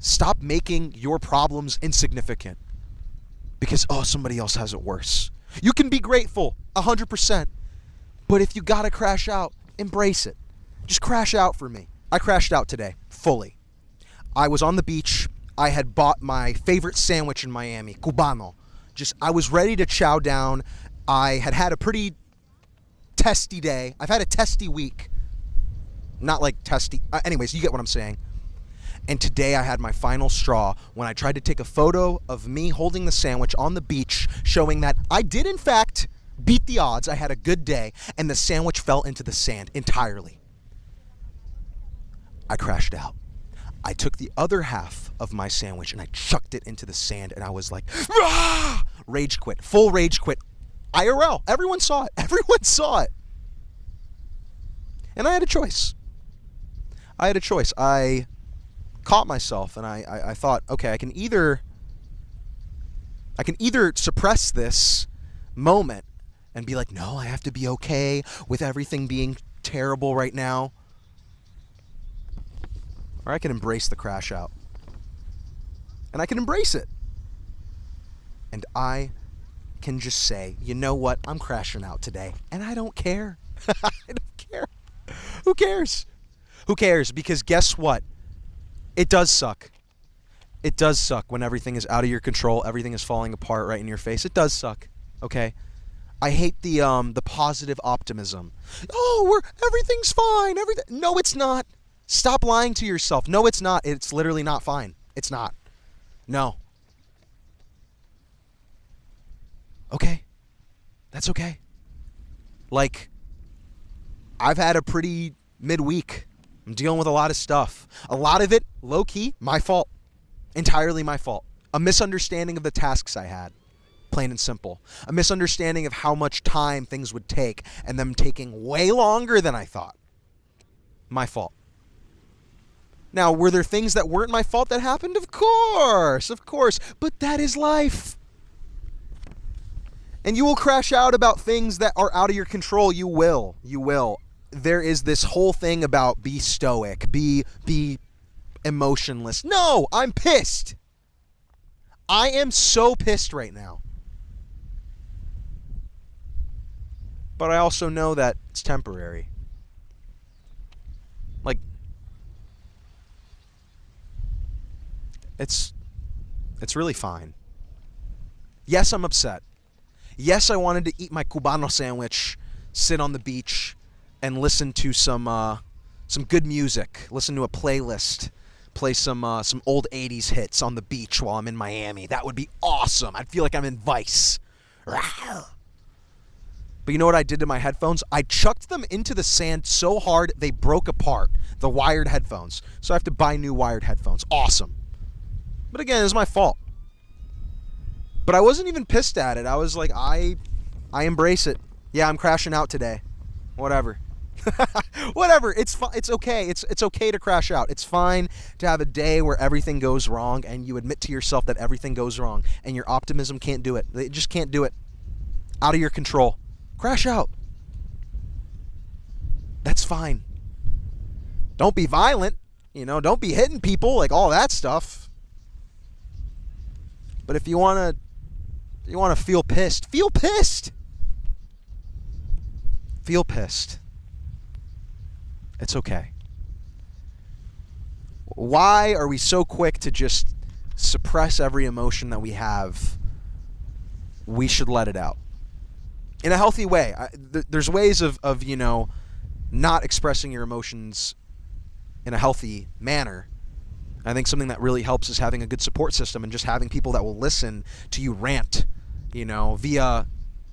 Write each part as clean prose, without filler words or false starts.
Stop making your problems insignificant because, oh, somebody else has it worse. You can be grateful 100%, but if you gotta crash out, embrace it. Just crash out for me. I crashed out today, fully. I was on the beach. I had bought my favorite sandwich in Miami, Cubano. I was ready to chow down. I had a pretty testy day. I've had a testy week. Not like testy. Anyways, you get what I'm saying. And today I had my final straw when I tried to take a photo of me holding the sandwich on the beach, showing that I did in fact beat the odds. I had a good day, and the sandwich fell into the sand entirely. I crashed out. I took the other half of my sandwich and I chucked it into the sand, and I was like, Rah! Rage quit, full rage quit. IRL, everyone saw it. Everyone saw it. And I had a choice. I caught myself and I thought, okay, I can either suppress this moment and be like, no, I have to be okay with everything being terrible right now, or I can embrace the crash out. And I can embrace it. And I can just say, you know what? I'm crashing out today. And I don't care. I don't care. Who cares? Who cares? Because guess what? It does suck. It does suck when everything is out of your control. Everything is falling apart right in your face. It does suck. Okay? I hate the positive optimism. Oh, everything's fine. No, it's not. Stop lying to yourself. No, it's not. It's literally not fine. It's not. No. Okay. That's okay. Like, I've had a pretty midweek. I'm dealing with a lot of stuff. A lot of it, low-key, my fault. Entirely my fault. A misunderstanding of the tasks I had. Plain and simple. A misunderstanding of how much time things would take, and them taking way longer than I thought. My fault. Now, were there things that weren't my fault that happened? Of course. But that is life. And you will crash out about things that are out of your control. You will. There is this whole thing about be stoic, be emotionless. No, I'm pissed. I am so pissed right now. But I also know that it's temporary. Like, it's really fine. Yes, I'm upset. Yes, I wanted to eat my Cubano sandwich, sit on the beach, and listen to some good music. Listen to a playlist. Play some old 80s hits on the beach while I'm in Miami. That would be awesome. I'd feel like I'm in Vice. But you know what I did to my headphones? I chucked them into the sand so hard they broke apart. The wired headphones. So I have to buy new wired headphones. Awesome. But again, it's my fault. But I wasn't even pissed at it. I was like, I embrace it. Yeah, I'm crashing out today. Whatever. Whatever. It's okay. It's okay to crash out. It's fine to have a day where everything goes wrong and you admit to yourself that everything goes wrong and your optimism can't do it. It just can't do it. Out of your control. Crash out. That's fine. Don't be violent. Don't be hitting people, like all that stuff. But if you want to feel pissed, feel pissed. Feel pissed. It's okay. Why are we so quick to just suppress every emotion that we have? We should let it out. In a healthy way. There's ways of not expressing your emotions in a healthy manner. I think something that really helps is having a good support system and just having people that will listen to you rant, via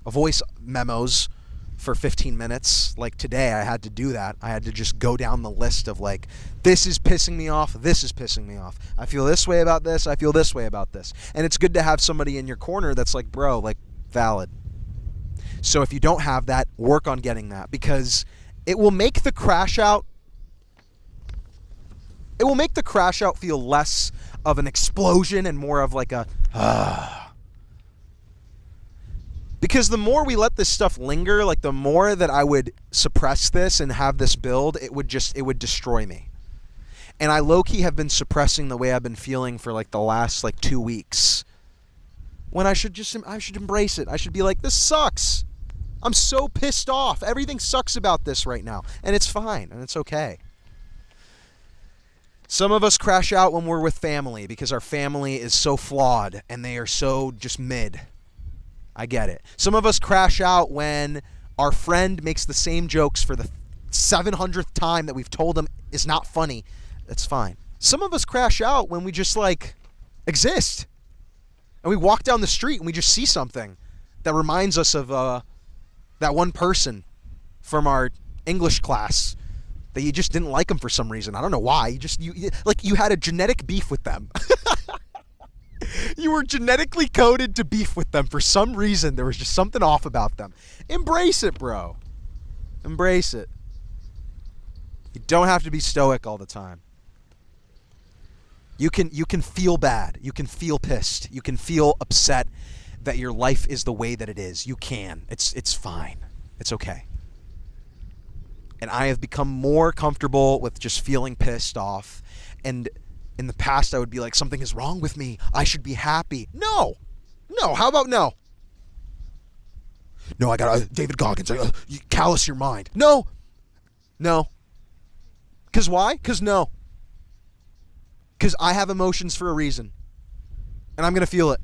voice memos for 15 minutes. Like today, I had to do that. I had to just go down the list of like, this is pissing me off. This is pissing me off. I feel this way about this. I feel this way about this. And it's good to have somebody in your corner that's like, bro, like valid. So if you don't have that, work on getting that, because it will make the crash out feel less of an explosion and more of like a Because the more we let this stuff linger, like the more that I would suppress this and have this build, it would destroy me. And I low-key have been suppressing the way I've been feeling for like the last like 2 weeks. When I should embrace it. I should be like, this sucks. I'm so pissed off. Everything sucks about this right now. And it's fine, and it's okay. Some of us crash out when we're with family because our family is so flawed and they are so just mid. I get it. Some of us crash out when our friend makes the same jokes for the 700th time that we've told them is not funny. That's fine. Some of us crash out when we just like exist. And we walk down the street and we just see something that reminds us of that one person from our English class that you just didn't like them for some reason. I don't know why. You had a genetic beef with them. You were genetically coded to beef with them for some reason. There was just something off about them. Embrace it, bro. Embrace it. You don't have to be stoic all the time. You can feel bad. You can feel pissed. You can feel upset that your life is the way that it is. You can. It's fine. It's okay. And I have become more comfortable with just feeling pissed off. And in the past, I would be like, something is wrong with me. I should be happy. No. No. How about no? No, I got David Goggins. You callous your mind. No. No. Because why? Because no. Because I have emotions for a reason. And I'm going to feel it.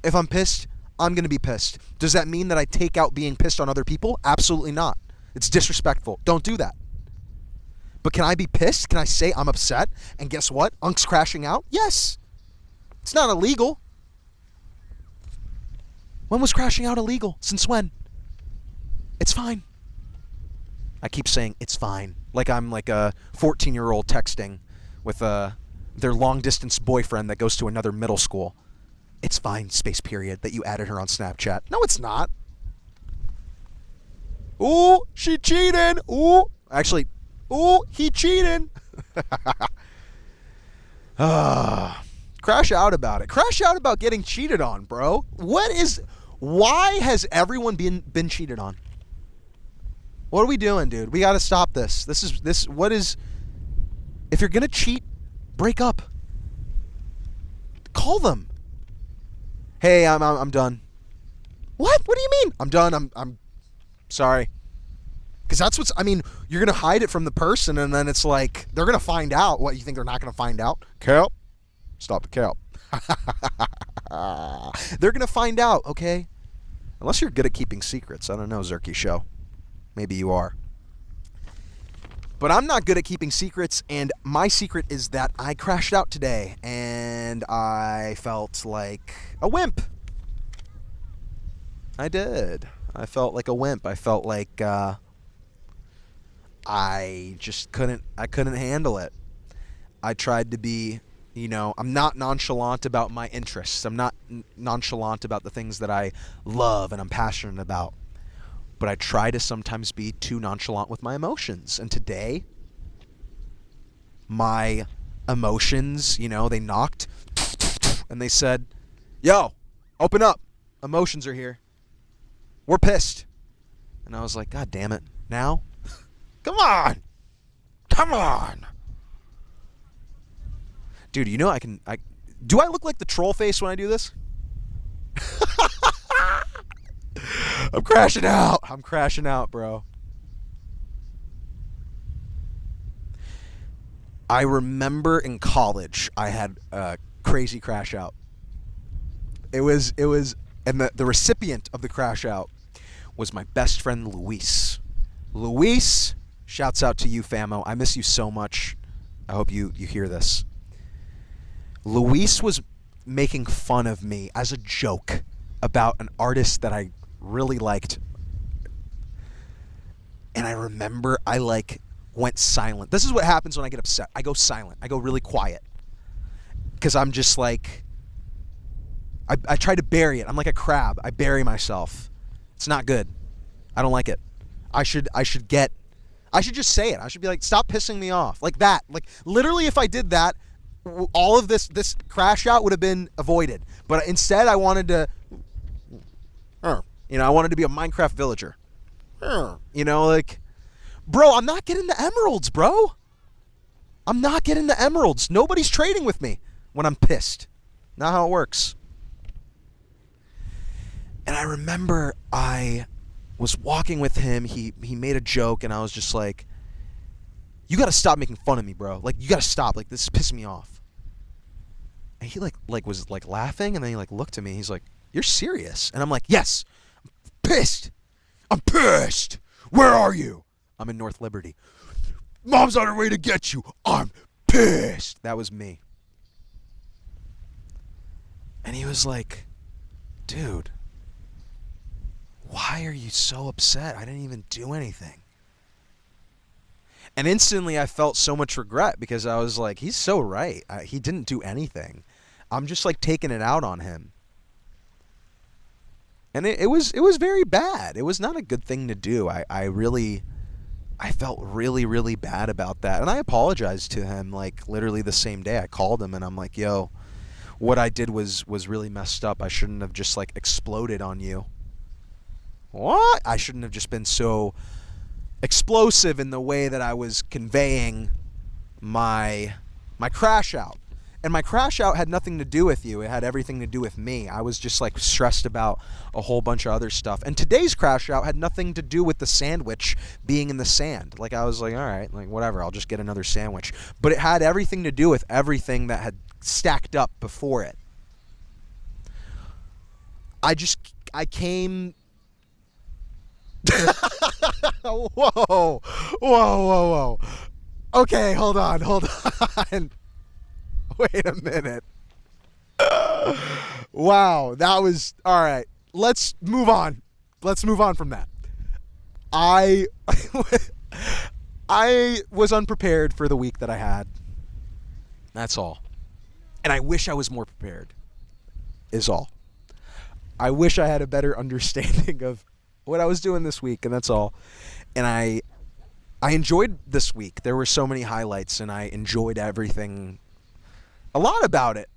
If I'm pissed, I'm going to be pissed. Does that mean that I take out being pissed on other people? Absolutely not. It's disrespectful. Don't do that. But can I be pissed? Can I say I'm upset? And guess what? Unk's crashing out? Yes. It's not illegal. When was crashing out illegal? Since when? It's fine. I keep saying it's fine. Like I'm like a 14-year-old texting with their long-distance boyfriend that goes to another middle school. It's fine, space period, that you added her on Snapchat. No, it's not. Ooh, she cheating. Ooh, actually, ooh, he cheating. Crash out about it. Crash out about getting cheated on, bro. Why has everyone been cheated on? What are we doing, dude? We got to stop this. If you're going to cheat, break up. Call them. Hey, I'm done. What? What do you mean? I'm done. I'm sorry. Because you're going to hide it from the person, and then it's like, they're going to find out. What, you think they're not going to find out? Cap. Stop the cap. They're going to find out, okay? Unless you're good at keeping secrets. I don't know, Zerky Show. Maybe you are. But I'm not good at keeping secrets, and my secret is that I crashed out today, and I felt like a wimp. I did. I felt like a wimp. I felt like I just couldn't handle it. I tried to be, I'm not nonchalant about my interests. I'm not nonchalant about the things that I love and I'm passionate about. But I try to sometimes be too nonchalant with my emotions. And today, my emotions, they knocked and they said, yo, open up. Emotions are here. We're pissed. And I was like, God damn it. Now? Come on. Come on. Dude, do I look like the troll face when I do this? I'm crashing out, bro. I remember in college I had a crazy crash out. It was and the recipient of the crash out was my best friend Luis. Luis, shouts out to you, famo. I miss you so much. I hope you hear this. Luis was making fun of me as a joke about an artist that I really liked. And I remember I went silent. This is what happens when I get upset. I go silent. I go really quiet. Because I'm just like, I try to bury it. I'm like a crab. I bury myself. It's not good. I don't like it. I should just say it. I should be like, stop pissing me off. Like that. Like literally if I did that, all of this crash out would have been avoided. But instead I wanted to, I wanted to be a Minecraft villager. Bro, I'm not getting the emeralds, bro. I'm not getting the emeralds. Nobody's trading with me when I'm pissed. Not how it works. And I remember I was walking with him. He made a joke, and I was just like, you got to stop making fun of me, bro. Like, you got to stop. Like, this is pissing me off. And he was laughing, and then he looked at me. He's like, you're serious? And I'm like, yes. I'm pissed. I'm pissed. Where are you? I'm in North Liberty. Mom's on her way to get you. I'm pissed. That was me. And he was like, dude, why are you so upset? I didn't even do anything. And instantly I felt so much regret because I was like, he's so right. He didn't do anything. I'm just taking it out on him. And it was very bad. It was not a good thing to do. I felt really, really bad about that. And I apologized to him literally the same day. I called him and I'm like, yo, what I did was really messed up. I shouldn't have just exploded on you. What? I shouldn't have just been so explosive in the way that I was conveying my crash out. And my crash out had nothing to do with you. It had everything to do with me. I was just stressed about a whole bunch of other stuff. And today's crash out had nothing to do with the sandwich being in the sand. I was like, all right, whatever, I'll just get another sandwich. But it had everything to do with everything that had stacked up before it. I came... Whoa. Okay, hold on. Wait a minute. Wow, that was... All right, let's move on. Let's move on from that. I was unprepared for the week that I had. That's all. And I wish I was more prepared, is all. I wish I had a better understanding of what I was doing this week, and that's all. And I enjoyed this week. There were so many highlights, and I enjoyed everything, a lot about it.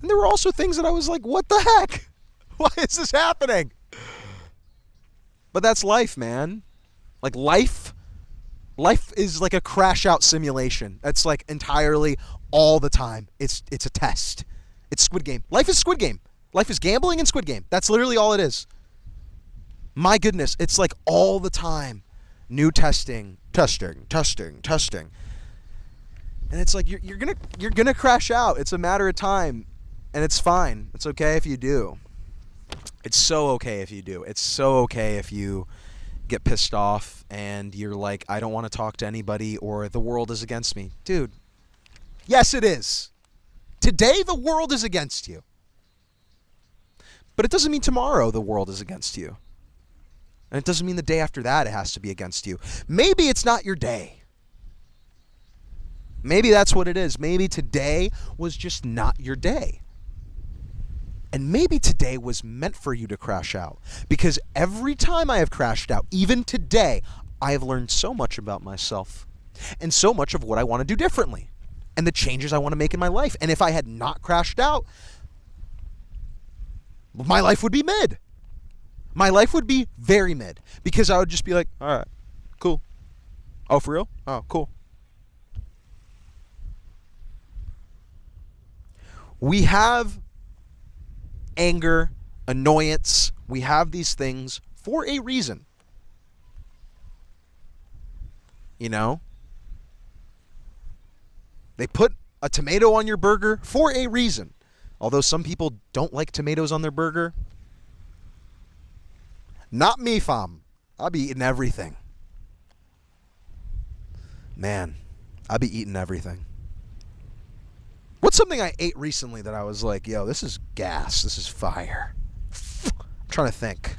And there were also things that I was like, what the heck? Why is this happening? But that's life, man. Life is like a crash out simulation. That's entirely all the time. It's a test. It's Squid Game. Life is Squid Game. Life is gambling and Squid Game. That's literally all it is. My goodness, it's all the time. New testing. And it's you're gonna crash out. It's a matter of time, and it's fine. It's okay if you do. It's so okay if you do. It's so okay if you get pissed off and you're like, I don't want to talk to anybody, or the world is against me. Dude, yes it is. Today the world is against you. But it doesn't mean tomorrow the world is against you. And it doesn't mean the day after that it has to be against you. Maybe it's not your day. Maybe that's what it is. Maybe today was just not your day. And maybe today was meant for you to crash out. Because every time I have crashed out, even today, I have learned so much about myself. And so much of what I want to do differently. And the changes I want to make in my life. And if I had not crashed out, my life would be mid. My life would be very mid. Because I would just be like, all right, cool. Oh, for real? Oh, cool. We have anger, annoyance. We have these things for a reason. You know? They put a tomato on your burger for a reason. Although some people don't like tomatoes on their burger. Not me, fam. I'll be eating everything. Man, I'll be eating everything. What's something I ate recently that I was like, yo, this is gas. This is fire. I'm trying to think.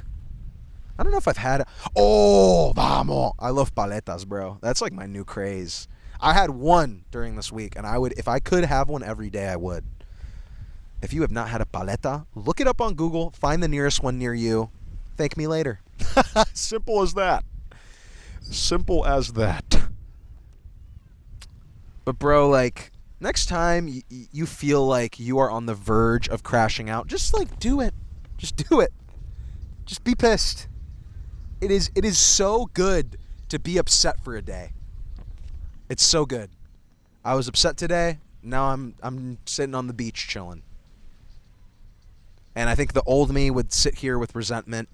I don't know if I've had... Oh, vamos. I love paletas, bro. That's my new craze. I had one during this week, and if I could have one every day, I would. If you have not had a paleta, look it up on Google. Find the nearest one near you. Thank me later. Simple as that. Simple as that. But bro, next time you feel like you are on the verge of crashing out, just do it. Just do it. Just be pissed. It is so good to be upset for a day. It's so good. I was upset today. Now I'm sitting on the beach chilling. And I think the old me would sit here with resentment.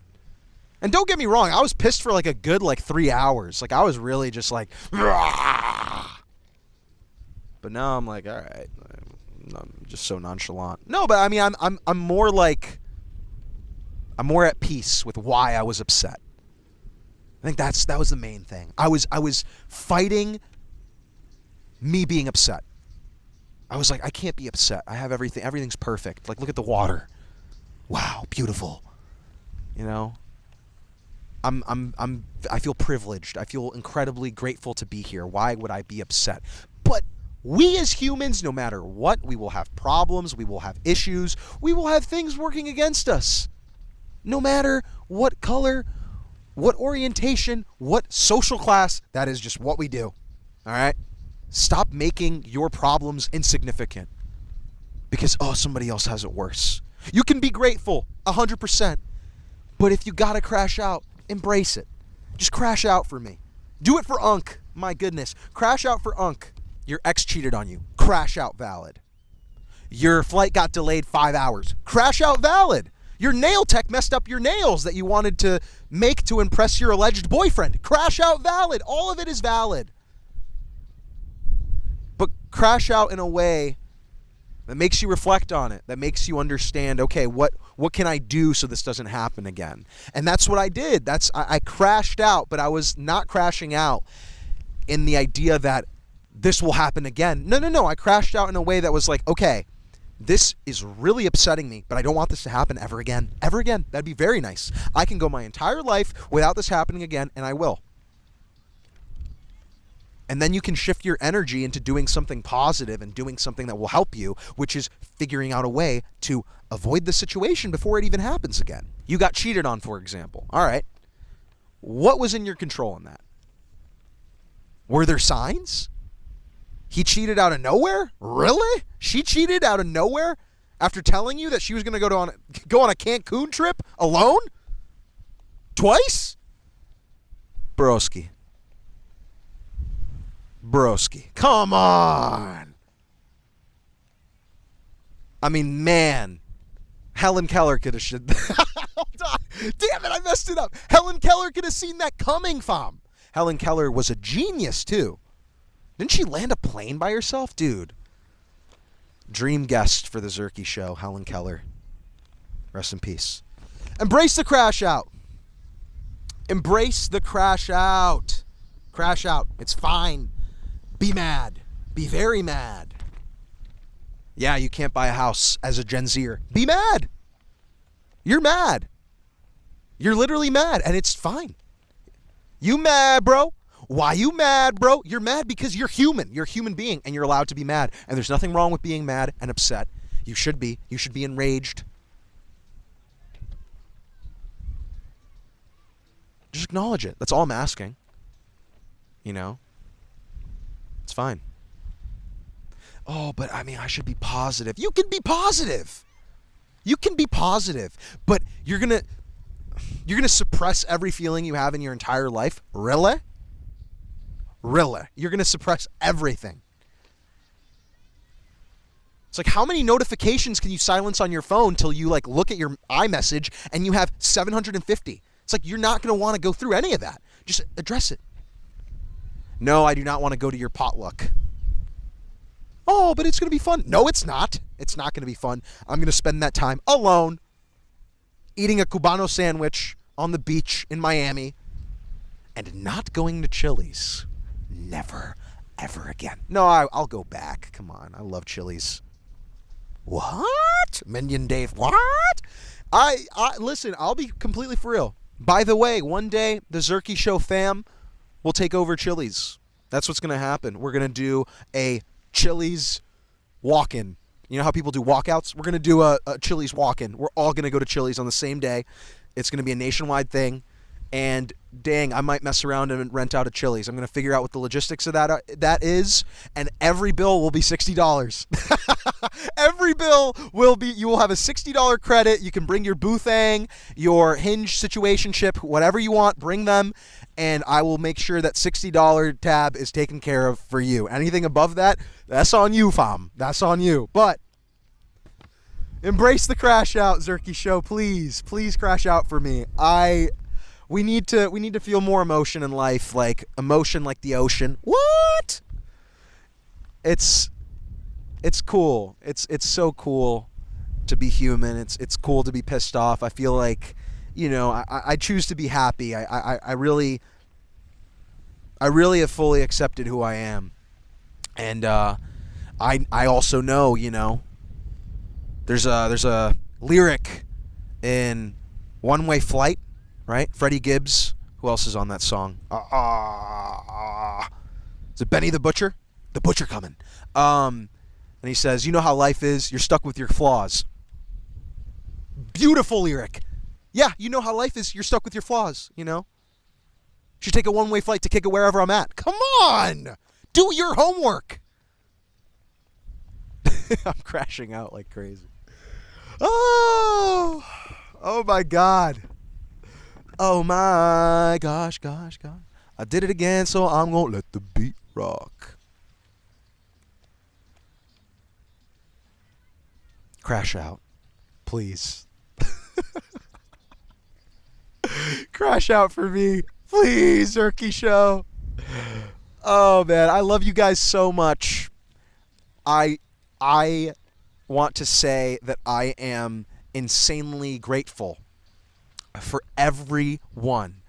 And don't get me wrong, I was pissed for like a good 3 hours. Like I was really just like, "Rah!" But now I'm like, all right, I'm just so nonchalant. No, but I mean, I'm more like, I'm more at peace with why I was upset. I think that was the main thing. I was fighting me being upset. I was like, I can't be upset. I have everything. Everything's perfect. Like, look at the water. Wow, beautiful. You know? I feel privileged. I feel incredibly grateful to be here. Why would I be upset? But we as humans, no matter what, we will have problems, we will have issues, we will have things working against us. No matter what color, what orientation, what social class, that is just what we do. All right? Stop making your problems insignificant because, somebody else has it worse. You can be grateful 100%, but if you gotta crash out, embrace it. Just crash out for me. Do it for Unc. My goodness. Crash out for Unc. Your ex cheated on you. Crash out valid. Your flight got delayed 5 hours. Crash out valid. Your nail tech messed up your nails that you wanted to make to impress your alleged boyfriend. Crash out valid. All of it is valid. But crash out in a way that makes you reflect on it, that makes you understand, okay, what can I do so this doesn't happen again? And that's what I did. I crashed out, but I was not crashing out in the idea that this will happen again. No. I crashed out in a way that was like, okay, this is really upsetting me, but I don't want this to happen ever again. Ever again. That'd be very nice. I can go my entire life without this happening again, and I will. And then you can shift your energy into doing something positive and doing something that will help you, which is figuring out a way to avoid the situation before it even happens again. You got cheated on, for example. All right. What was in your control in that? Were there signs? He cheated out of nowhere? Really? She cheated out of nowhere after telling you that she was going to go on a Cancun trip alone? Twice? Broski. Come on. I mean, man. Helen Keller could have said that. Damn it, I messed it up. Helen Keller could have seen that coming, fam. Helen Keller was a genius, too. Didn't she land a plane by herself? Dude. Dream guest for the Zerky show, Helen Keller. Rest in peace. Embrace the crash out. Embrace the crash out. Crash out. It's fine. Be mad. Be very mad. Yeah, you can't buy a house as a Gen Zer. Be mad. You're mad. You're literally mad, and it's fine. You mad, bro? Why you mad, bro? You're mad because you're human. You're a human being, and you're allowed to be mad. And there's nothing wrong with being mad and upset. You should be. You should be enraged. Just acknowledge it. That's all I'm asking. You know? It's fine. Oh, but I mean, I should be positive. You can be positive. You can be positive, but you're gonna suppress every feeling you have in your entire life? Really? Really? You're gonna suppress everything. It's like, how many notifications can you silence on your phone till you look at your iMessage and you have 750? It's like, you're not gonna want to go through any of that. Just address it. No, I do not want to go to your potluck. Oh, but it's going to be fun. No, it's not. It's not going to be fun. I'm going to spend that time alone, eating a Cubano sandwich on the beach in Miami, and not going to Chili's. Never, ever again. No, I'll go back. Come on. I love Chili's. What? Minion Dave, what? Listen, I'll be completely for real. By the way, one day, the Zerky Show fam will take over Chili's. That's what's going to happen. We're going to do a Chili's walk-in. You know how people do walkouts? We're going to do a Chili's walk-in. We're all going to go to Chili's on the same day. It's going to be a nationwide thing. And dang, I might mess around and rent out a Chili's. I'm going to figure out what the logistics of that is, and every bill will be $60. Every bill will be, you will have a $60 credit. You can bring your boothang, your Hinge situationship, whatever you want, bring them, and I will make sure that $60 tab is taken care of for you. Anything above that, that's on you, fam. That's on you. But embrace the crash out, Zerky Show. Please crash out for me. We need to feel more emotion in life, like emotion like the ocean. What? It's cool. It's so cool to be human. It's cool to be pissed off. I feel like, I choose to be happy. I really have fully accepted who I am. And I also know, there's a lyric in One Way Flight, right? Freddie Gibbs. Who else is on that song? Is it Benny the Butcher? The Butcher coming. And he says, you know how life is, you're stuck with your flaws. Beautiful lyric. Yeah, you know how life is, you're stuck with your flaws, Should take a one-way flight to kick it wherever I'm at. Come on! Do your homework! I'm crashing out like crazy. Oh my God. Oh my gosh. I did it again, so I'm gonna let the beat rock. Crash out, please. Crash out for me, please, Zerky Show. Oh man, I love you guys so much. I want to say that I am insanely grateful for everyone,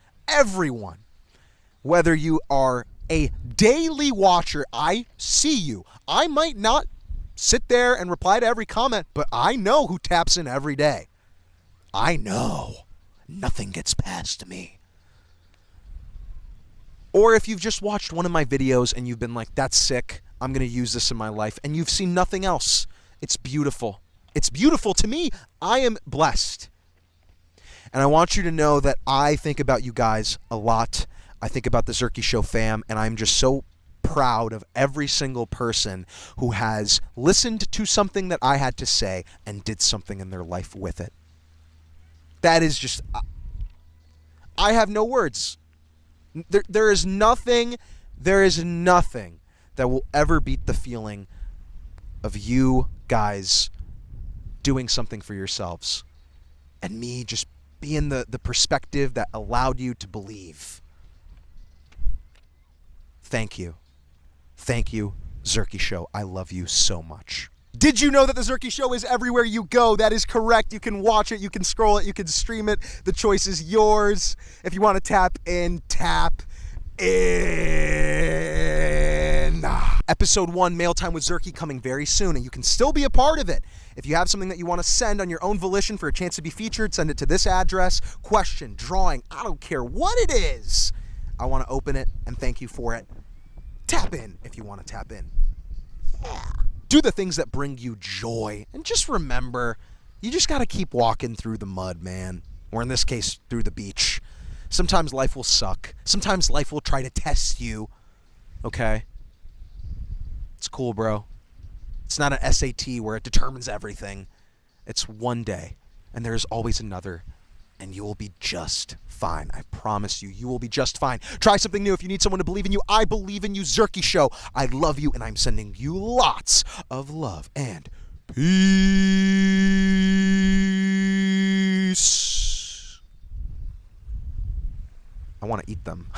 whether you are a daily watcher. I see you. I might not sit there and reply to every comment, but I know who taps in every day. I know. Nothing gets past me. Or if you've just watched one of my videos and you've been like, that's sick, I'm going to use this in my life, and you've seen nothing else. It's beautiful. It's beautiful to me. I am blessed. And I want you to know that I think about you guys a lot. I think about the Zerky Show fam, and I'm just so proud of every single person who has listened to something that I had to say and did something in their life with it. That is just, I have no words. There is nothing that will ever beat the feeling of you guys doing something for yourselves and me just being the perspective that allowed you to believe. Thank you. Thank you, Zerky Show. I love you so much. Did you know that the Zerky Show is everywhere you go? That is correct. You can watch it, you can scroll it, you can stream it. The choice is yours. If you want to tap in, tap in. Episode 1, Mail Time with Zerky, coming very soon, and you can still be a part of it. If you have something that you want to send on your own volition for a chance to be featured, send it to this address. Question, drawing, I don't care what it is. I want to open it and thank you for it. Tap in if you want to tap in. Yeah. Do the things that bring you joy. And just remember, you just got to keep walking through the mud, man. Or in this case, through the beach. Sometimes life will suck. Sometimes life will try to test you. Okay? It's cool, bro. It's not an SAT where it determines everything. It's one day, and there's always another, and you will be just fine. I promise you, you will be just fine. Try something new. If you need someone to believe in you, I believe in you, Zerky Show. I love you, and I'm sending you lots of love and peace. I want to eat them.